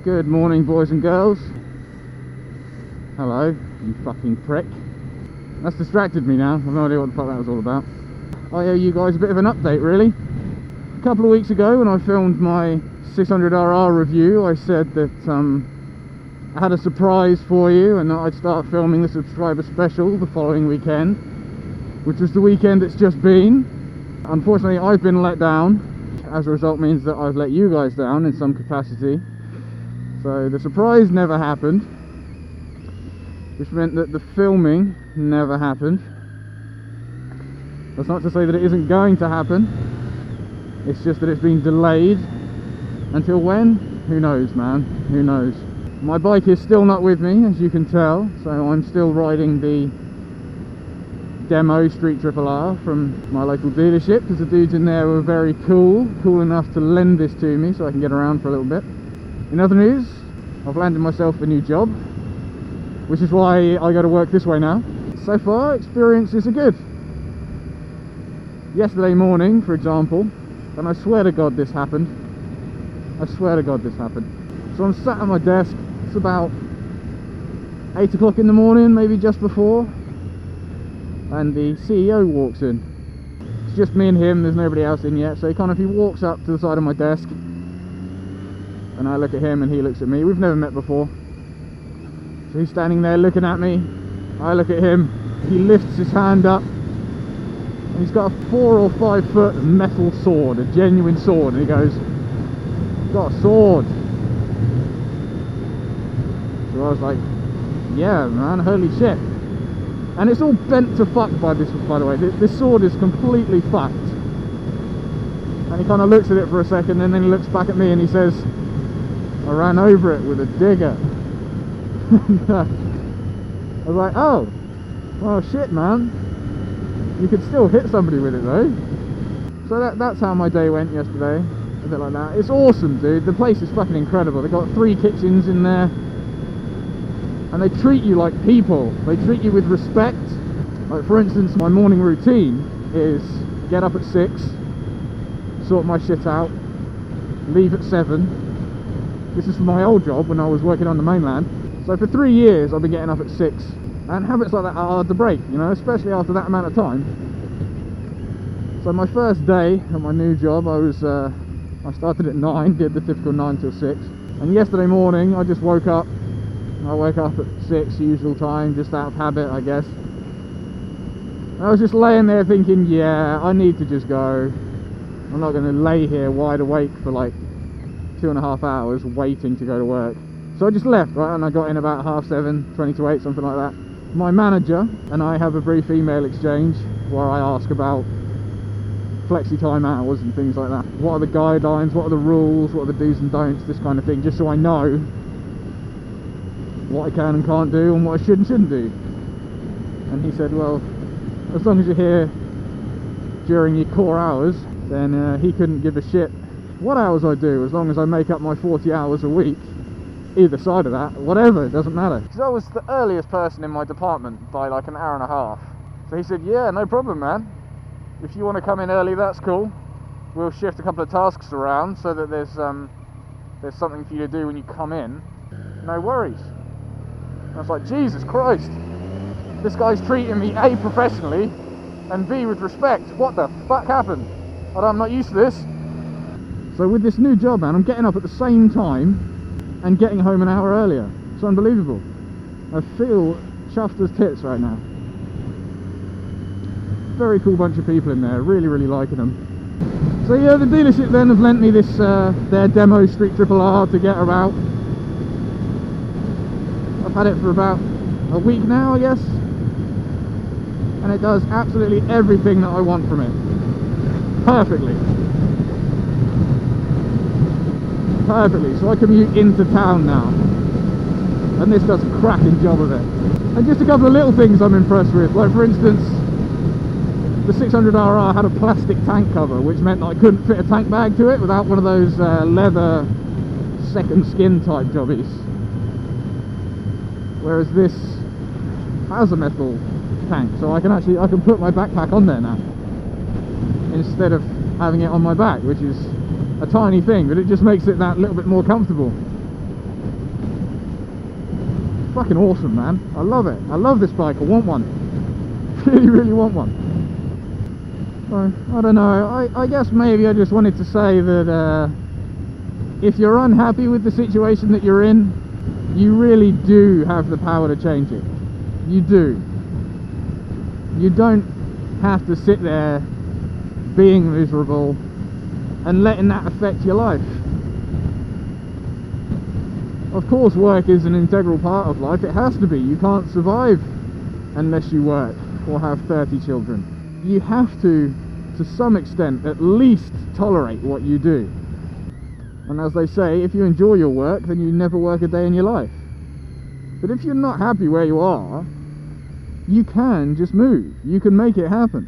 Good morning, boys and girls. Hello, you fucking prick. That's distracted me now. I've no idea what the fuck that was all about. I owe you guys a bit of an update, really. A couple of weeks ago, when I filmed my 600RR review, I said that I had a surprise for you and that I'd start filming the subscriber special the following weekend, which was the weekend it's just been. Unfortunately, I've been let down. As a result, means that I've let you guys down in some capacity. So the surprise never happened, which meant that the filming never happened. That's not to say that it isn't going to happen. It's just that it's been delayed. Until when? Who knows, man? Who knows? My bike is still not with me, as you can tell, so I'm still riding the demo Street Triple R from my local dealership, because the dudes in there were very cool enough to lend this to me so I can get around for a little bit. In other news, I've landed myself a new job, which is why I go to work this way now. So far, experiences are good. Yesterday morning, for example, and I swear to God this happened. I swear to God this happened. So I'm sat at my desk, it's about 8 o'clock in the morning, maybe just before, and the CEO walks in. It's just me and him, there's nobody else in yet, so he walks up to the side of my desk, and I look at him and he looks at me. We've never met before. So he's standing there looking at me, I look at him, he lifts his hand up, and he's got a 4 or 5 foot metal sword, a genuine sword, and he goes, "Got a sword." So I was like, yeah man, holy shit. And it's all bent to fuck by the way. This sword is completely fucked. And he kind of looks at it for a second, and then he looks back at me and he says, "I ran over it with a digger." I was like, oh, well shit man, you could still hit somebody with it though. So that's how my day went yesterday, a bit like that. It's awesome, dude. The place is fucking incredible. They've got 3 kitchens in there, and they treat you like people. They treat you with respect. Like, for instance, my morning routine is get up at 6, sort my shit out, leave at 7. This is for my old job when I was working on the mainland. So for 3 years I've been getting up at 6, and habits like that are hard to break, you know, especially after that amount of time. So my first day at my new job, I started at 9, did the typical 9 till 6, and yesterday morning I just woke up. I woke up at 6, usual time, just out of habit I guess. And I was just laying there thinking, yeah, I need to just go. I'm not going to lay here wide awake for like 2.5 hours waiting to go to work. So I just left, right, and I got in about 7:30, 20 to 8, something like that. My manager and I have a brief email exchange where I ask about flexi time hours and things like that. What are the guidelines, what are the rules, what are the do's and don'ts, this kind of thing, just so I know what I can and can't do and what I should and shouldn't do. And he said, well, as long as you're here during your core hours, then he couldn't give a shit what hours I do, as long as I make up my 40 hours a week. Either side of that, whatever, it doesn't matter. Because I was the earliest person in my department by like an hour and a half. So he said, yeah, no problem man, if you want to come in early, that's cool. We'll shift a couple of tasks around so that there's something for you to do when you come in. No worries. And I was like, Jesus Christ, this guy's treating me A, professionally, and B, with respect. What the fuck happened? I'm not used to this. So with this new job, man, I'm getting up at the same time and getting home an hour earlier. It's unbelievable. I feel chuffed as tits right now. Very cool bunch of people in there, really, really liking them. So yeah, the dealership then have lent me this, their demo Street Triple R to get about. I've had it for about a week now, I guess. And it does absolutely everything that I want from it. Perfectly. Perfectly, so I commute into town now, and this does a cracking job of it. And just a couple of little things I'm impressed with, like for instance, the 600RR had a plastic tank cover, which meant that I couldn't fit a tank bag to it without one of those leather second skin type jobbies, whereas this has a metal tank, so I can put my backpack on there now instead of having it on my back, which is a tiny thing, but it just makes it that little bit more comfortable. Fucking awesome, man. I love it. I love this bike. I want one. Really, really want one. So, I don't know. I guess maybe I just wanted to say that if you're unhappy with the situation that you're in, you really do have the power to change it. You do. You don't have to sit there being miserable and letting that affect your life. Of course, work is an integral part of life. It has to be. You can't survive unless you work or have 30 children. You have to some extent, at least tolerate what you do. And as they say, if you enjoy your work, then you never work a day in your life. But if you're not happy where you are, you can just move. You can make it happen.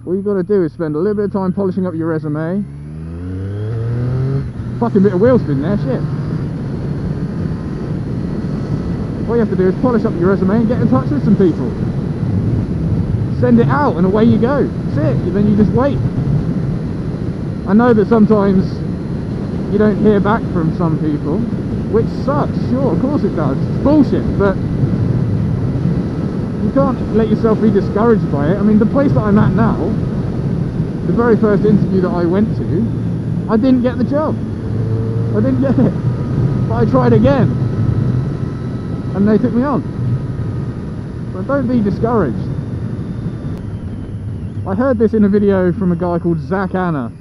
All you've got to do is spend a little bit of time polishing up your resume. Fucking bit of wheel spin there, shit. All you have to do is polish up your resume and get in touch with some people. Send it out and away you go. That's it. And then you just wait. I know that sometimes you don't hear back from some people, which sucks. Sure, of course it does. It's bullshit, but you can't let yourself be discouraged by it. I mean, the place that I'm at now, the very first interview that I went to, I didn't get the job. I didn't get it. But I tried again. And they took me on. But don't be discouraged. I heard this in a video from a guy called Zach Anna,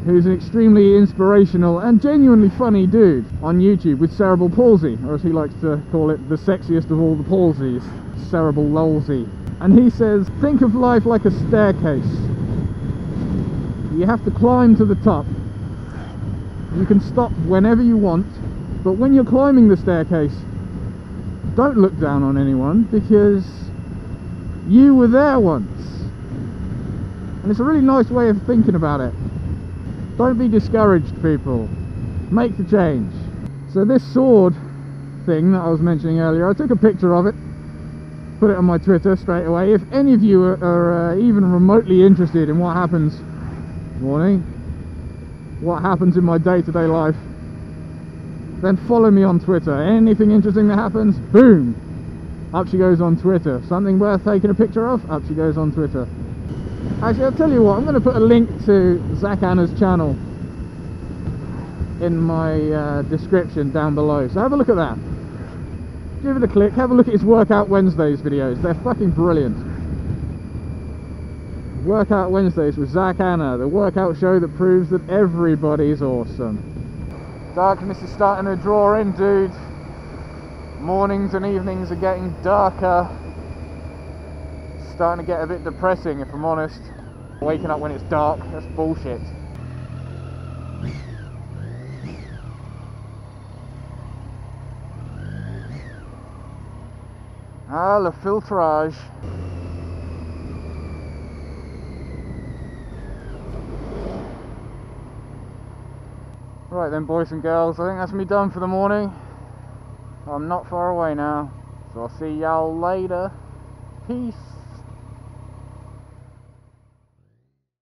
who's an extremely inspirational and genuinely funny dude on YouTube with cerebral palsy, or as he likes to call it, the sexiest of all the palsies, cerebral lolsy. And he says, think of life like a staircase. You have to climb to the top. You can stop whenever you want, but when you're climbing the staircase, don't look down on anyone, because you were there once. And it's a really nice way of thinking about it. Don't be discouraged, people. Make the change. So this sword thing that I was mentioning earlier, I took a picture of it, put it on my Twitter straight away. If any of you are even remotely interested in what happens, what happens in my day-to-day life, then follow me on Twitter. Anything interesting that happens, boom, up she goes on Twitter. Something worth taking a picture of, up she goes on Twitter. Actually, I'll tell you what, I'm going to put a link to Zach Anna's channel in my description down below, so have a look at that. Give it a click, have a look at his Workout Wednesdays videos. They're fucking brilliant. Workout Wednesdays with Zach Anna, the workout show that proves that everybody's awesome. Darkness is starting to draw in, dude. Mornings and evenings are getting darker. It's starting to get a bit depressing, if I'm honest. Waking up when it's dark, that's bullshit. Ah, le filtrage. Right then, boys and girls, I think that's me done for the morning. I'm not far away now, so I'll see y'all later. Peace.